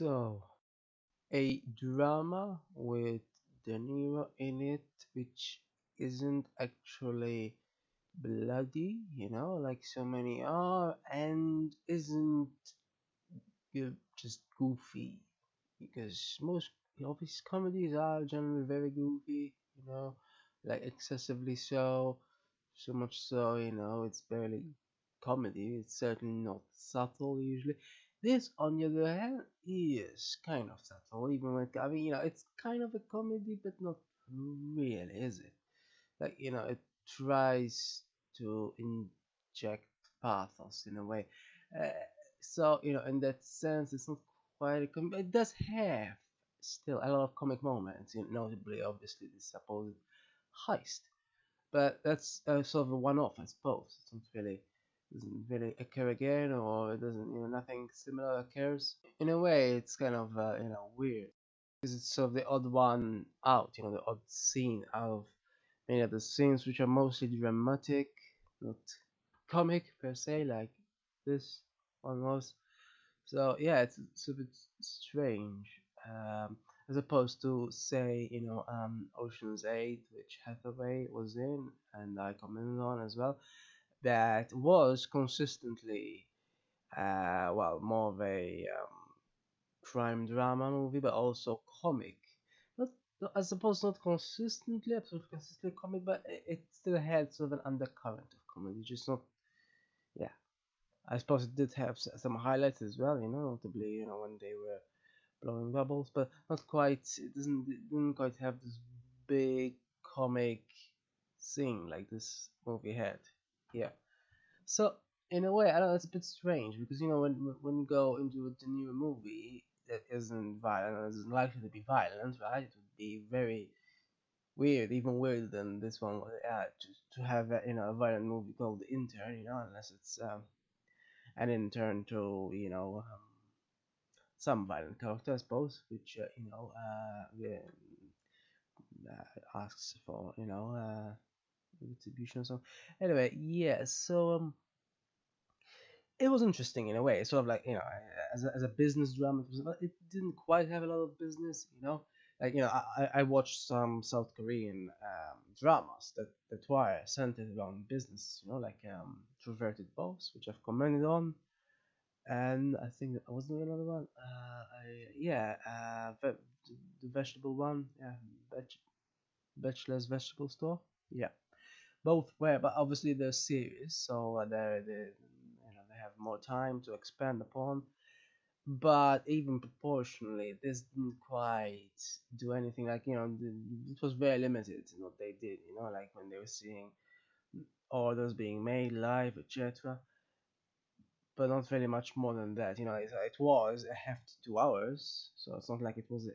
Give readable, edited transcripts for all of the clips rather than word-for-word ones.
So, a drama with De Niro in it, which isn't actually bloody, like so many are, and isn't just goofy, because most of his comedies are generally very goofy, like excessively so, so much so, it's barely comedy. It's certainly not subtle usually. This, on the other hand, is kind of subtle, even when I mean, it's kind of a comedy, but not really, is it? Like, it tries to inject pathos in a way. Uh, so, in that sense, it's not quite a comedy, but it does have still a lot of comic moments, notably, obviously, the supposed heist. But that's sort of a one-off, I suppose. It's not really doesn't really occur again, or it doesn't, nothing similar occurs. In a way, it's kind of weird because it's sort of the odd one out, the odd scene out of many of the scenes, which are mostly dramatic, not comic per se, like this one was. So yeah, it's a bit strange, as opposed to say, Ocean's 8, which Hathaway was in, and I commented on as well. That was consistently, more of a crime drama movie, but also comic. Not, I suppose not consistently, absolutely consistently comic, but it still had sort of an undercurrent of comedy, just not, yeah. I suppose it did have some highlights as well, notably, when they were blowing bubbles, but not quite. It didn't quite have this big comic thing like this movie had. Yeah. So in a way, I don't know, it's a bit strange because when you go into a De Niro movie that isn't violent, isn't likely to be violent, right? It would be very weird, even weirder than this one. To have a violent movie called The Intern, unless it's an intern to some violent character, I suppose, which yeah, asks for retribution. So anyway, yeah. So it was interesting in a way, sort of like as a business drama, but it didn't quite have a lot of business, like I watched some South Korean dramas that were centered around business, like Troverted Boss, which I've commented on, and I think was there another one, yeah, the vegetable one, yeah, Bachelor's Vegetable Store, yeah, both were, but obviously they're series, so they have more time to expand upon. But even proportionally, this didn't quite do anything. Like it was very limited in what they did. Like when they were seeing orders being made live, etc. But not really much more than that. It was a hefty 2 hours, so it's not like it was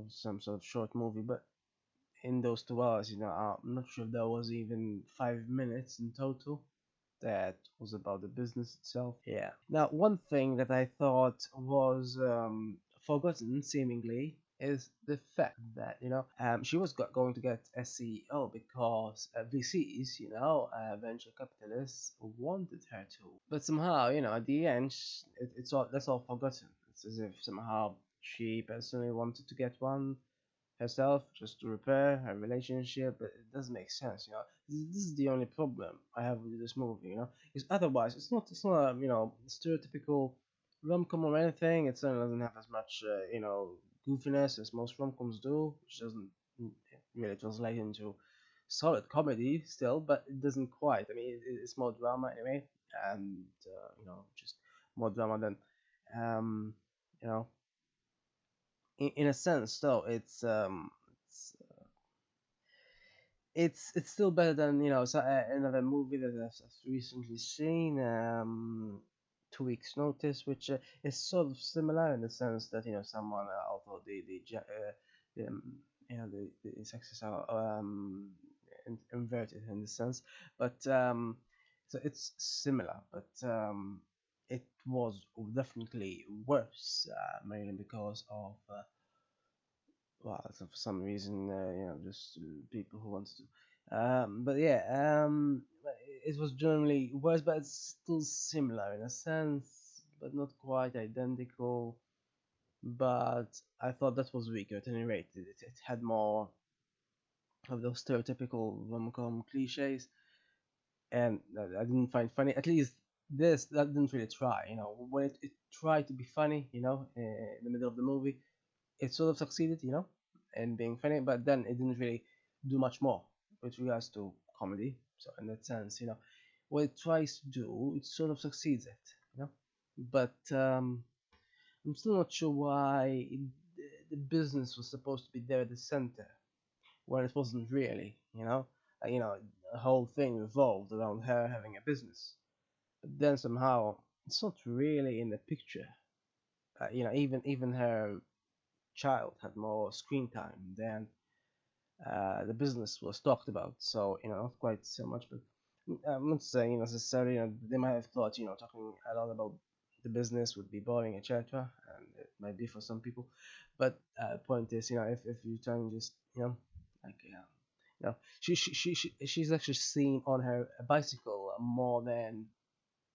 some sort of short movie, but in those 2 hours, I'm not sure if there was even 5 minutes in total that was about the business itself. Yeah. Now, one thing that I thought was forgotten, seemingly, is the fact that she was going to get a CEO because VCs, venture capitalists wanted her to, but somehow, at the end, it's all that's all forgotten. It's as if somehow she personally wanted to get one herself just to repair her relationship, but it doesn't make sense. This is the only problem I have with this movie. Because otherwise it's not a stereotypical rom-com or anything. It certainly doesn't have as much goofiness as most rom-coms do, which doesn't really translate into solid comedy still, but it doesn't quite. I mean, it's more drama anyway, and just more drama than um, you know in a sense, though, it's it's still better than another movie that I've recently seen, 2 weeks notice, which is sort of similar in the sense that someone, although the the sexes are inverted in the sense, but so it's similar, but it was definitely worse, mainly because of well, so for some reason, just people who wanted to But yeah, it was generally worse, but it's still similar in a sense, but not quite identical. But I thought that was weaker at any rate. It had more of those stereotypical rom-com cliches, and I didn't find funny. At least this that didn't really try. When it tried to be funny, in the middle of the movie, it sort of succeeded, in being funny, but then it didn't really do much more with regards to comedy. So in that sense, what it tries to do, it sort of succeeds at, But I'm still not sure why the business was supposed to be there at the center when it wasn't really, the whole thing revolved around her having a business. But then somehow it's not really in the picture. Even her child had more screen time than the business was talked about. So not quite so much, but I'm not saying necessarily. They might have thought talking a lot about the business would be boring, etc. And it might be for some people, but point is, if you try and just like she's actually seen on her bicycle more than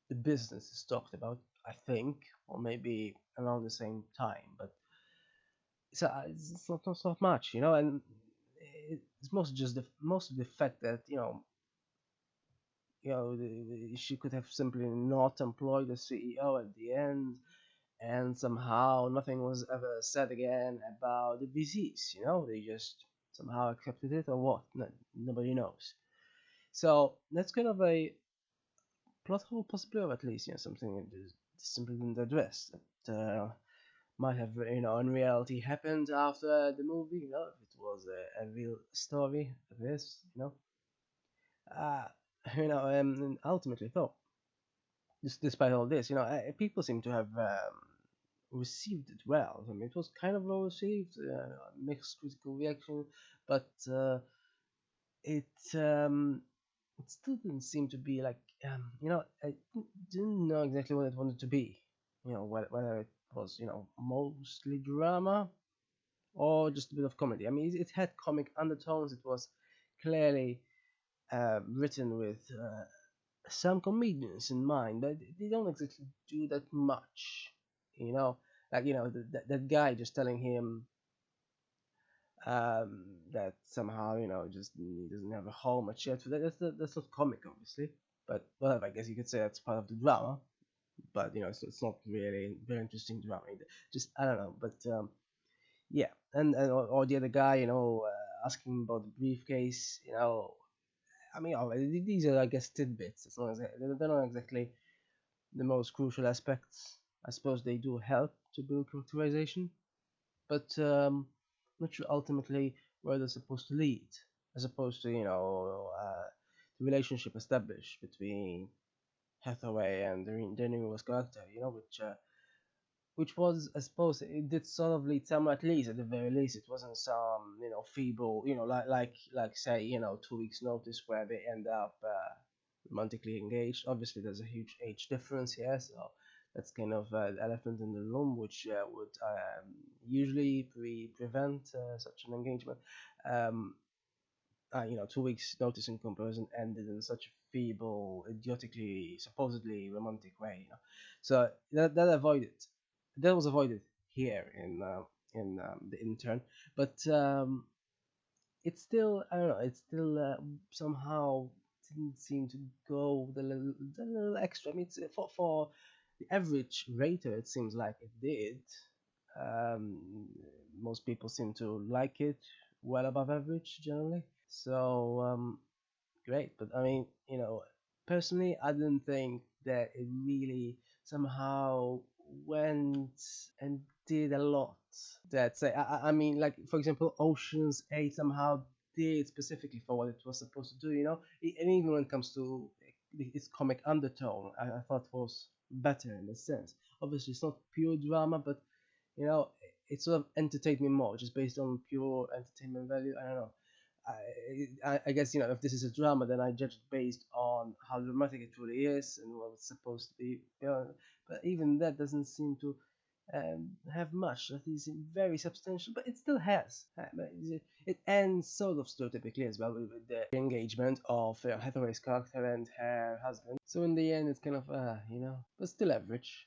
the business is talked about. I think, or maybe around the same time, but it's not much, and it's mostly just the fact that she could have simply not employed the CEO at the end, and somehow nothing was ever said again about the disease. They just somehow accepted it or what? Nobody knows. So that's kind of a plot hole, possibly, or at least something that is simply didn't address that might have in reality happened after the movie. If it was a real story of this. Uh, and ultimately, though, despite all this, people seem to have received it well. I mean, it was kind of well received, mixed critical reaction, but it it still didn't seem to be like I didn't know exactly what it wanted to be. Whether it was mostly drama or just a bit of comedy. I mean, it had comic undertones. It was clearly written with some comedians in mind, but they don't exactly do that much. You know, like that guy just telling him that somehow just he doesn't have a home or shit. That's not comic, obviously, but whatever. I guess you could say that's part of the drama. But it's not really very interesting drama either. Just I don't know, but yeah, or the other guy, asking about the briefcase. I mean, these are, I guess, tidbits. It's not they're not exactly the most crucial aspects. I suppose they do help to build characterization, but not sure ultimately where they're supposed to lead, as opposed to the relationship established between Hathaway and the newest character, which was, I suppose, it did sort of lead somewhere. At least, at the very least, it wasn't some feeble, like say 2 weeks notice where they end up romantically engaged. Obviously, there's a huge age difference here, so that's kind of the elephant in the room, which would usually prevent such an engagement. Um, 2 weeks notice in comparison ended in such a feeble, idiotically, supposedly romantic way. So that was avoided here in the intern, but it's still I don't know. It still somehow didn't seem to go the little extra. I mean, for the average rater, it seems like it did. Um, Most people seem to like it well above average generally. So great, but I mean, personally, I didn't think that it really somehow went and did a lot. That say, I mean, like for example, Ocean's 8 somehow did specifically for what it was supposed to do. And even when it comes to its comic undertone, I thought it was better in a sense. Obviously, it's not pure drama, but you know, it sort of entertained me more, just based on pure entertainment value. I don't know. I guess if this is a drama, then I judge it based on how dramatic it really is and what it's supposed to be. But even that doesn't seem to have much that is very substantial, but it still has. But it ends sort of stereotypically as well with the engagement of Hathaway's character and her husband. So in the end, it's kind of but still average.